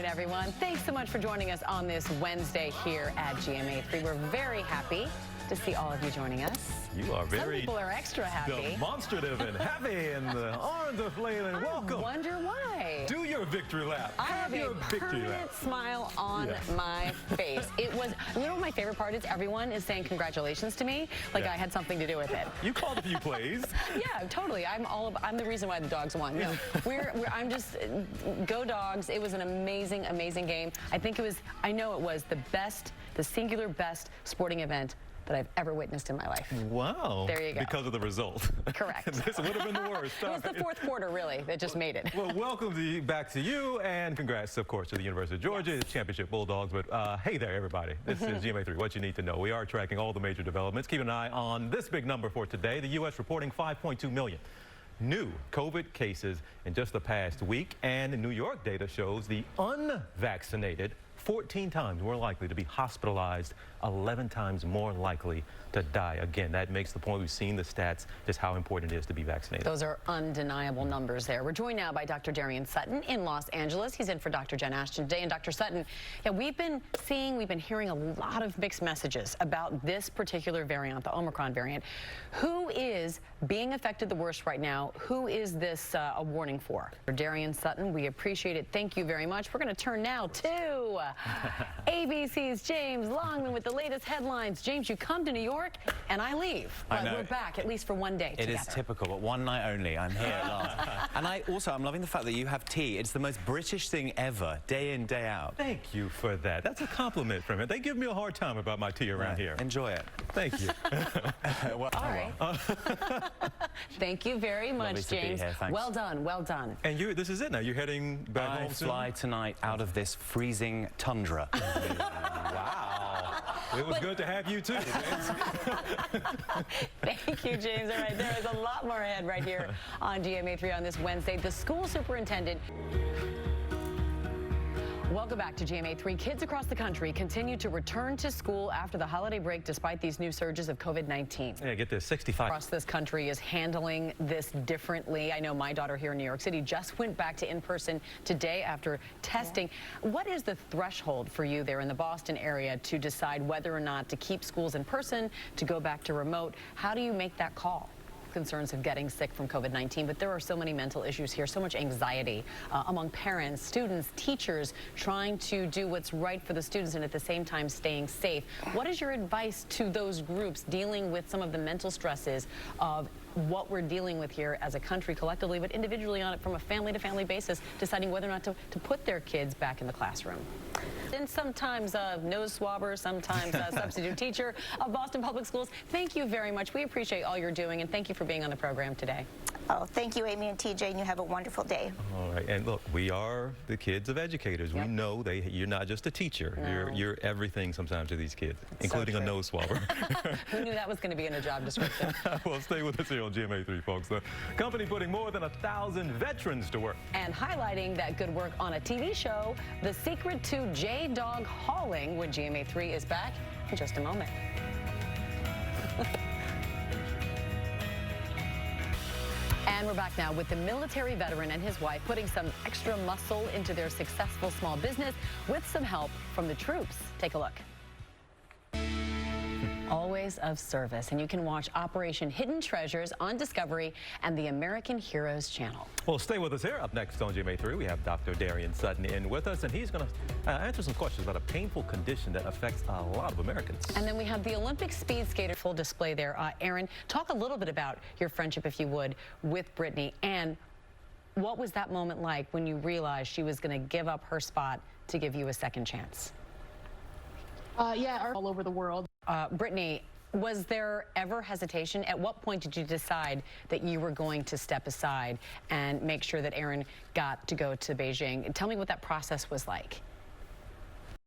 everyone. Thanks so much for joining us on this Wednesday here at GMA3. We're very happy to see all of you joining us. You are very... Some people are extra happy. Demonstrative and happy, and the arms are flailing. Welcome. I wonder why. Do your victory lap. I have a permanent smile on my face. It was, you know what my favorite part is? Everyone is saying congratulations to me, like I had something to do with it. You called a few plays. Yeah, totally. I'm the reason why the dogs won. No, I'm just, go dogs. It was an amazing, amazing game. I know it was the best, the singular best sporting event that I've ever witnessed in my life. Wow. There you go. Because of the result. Correct. This would have been the worst. It was the fourth quarter, really, that just made it. Well, welcome back to you, and congrats, of course, to the University of Georgia, the Championship Bulldogs. But hey there, everybody. This is GMA3, what you need to know. We are tracking all the major developments. Keep an eye on this big number for today. The U.S. reporting 5.2 million new COVID cases in just the past week, and the New York data shows the unvaccinated 14 times more likely to be hospitalized, 11 times more likely to die. Again, that makes the point. We've seen the stats, just how important it is to be vaccinated. Those are undeniable numbers there. We're joined now by Dr. Darian Sutton in Los Angeles. He's in for Dr. Jen Ashton today. And Dr. Sutton, we've been hearing a lot of mixed messages about this particular variant, the Omicron variant. Who is being affected the worst right now? Who is this a warning for? Darian Sutton, we appreciate it. Thank you very much. We're going to turn now to ABC's James Longman with the latest headlines. James, you come to New York and I leave. But we're back, at least for one day together. It is typical, but one night only. I'm here at last. And I'm loving the fact that you have tea. It's the most British thing ever, day in, day out. Thank you for that. That's a compliment from it. They give me a hard time about my tea around here. Enjoy it. Thank you. All right. Thank you very much, Lovely James. To be here. Thanks. Well done, well done. And this is it now. You're heading back home soon? I fly tonight out of this freezing tundra. Wow. It was good to have you too, James. Thank you, James. All right, there is a lot more ahead right here on GMA3 on this Wednesday. The school superintendent. Welcome back to GMA3. Kids across the country continue to return to school after the holiday break despite these new surges of COVID-19. Yeah, get this, 65. Across this country is handling this differently. I know my daughter here in New York City just went back to in-person today after testing. Yeah. What is the threshold for you there in the Boston area to decide whether or not to keep schools in person, to go back to remote? How do you make that call? Concerns of getting sick from COVID-19, but there are so many mental issues here, so much anxiety among parents, students, teachers, trying to do what's right for the students and at the same time staying safe. What is your advice to those groups dealing with some of the mental stresses of what we're dealing with here as a country collectively, but individually on it from a family-to-family basis, deciding whether or not to put their kids back in the classroom? And sometimes nose swabber, sometimes substitute teacher of Boston Public Schools. Thank you very much. We appreciate all you're doing, and thank you for being on the program today. Oh, thank you, Amy and TJ, and you have a wonderful day. All right, and look, we are the kids of educators. Yep. We know you're not just a teacher. No. You're everything sometimes to these kids, including a nose swabber. Who knew that was going to be in a job description? Well, stay with us here on GMA3, folks. The company putting more than 1,000 veterans to work. And highlighting that good work on a TV show, The Secret to J-Dog Hauling with GMA3 is back in just a moment. And we're back now with the military veteran and his wife putting some extra muscle into their successful small business with some help from the troops. Take a look. Always of service, and you can watch Operation Hidden Treasures on Discovery and the American Heroes channel. Well, stay with us here. Up next on GMA3, we have Dr. Darian Sutton in with us, and he's going to answer some questions about a painful condition that affects a lot of Americans. And then we have the Olympic speed skater full display there. Aaron, talk a little bit about your friendship, if you would, with Brittany, and what was that moment like when you realized she was going to give up her spot to give you a second chance? Yeah, all over the world. Brittany, was there ever hesitation? At what point did you decide that you were going to step aside and make sure that Aaron got to go to Beijing? Tell me what that process was like.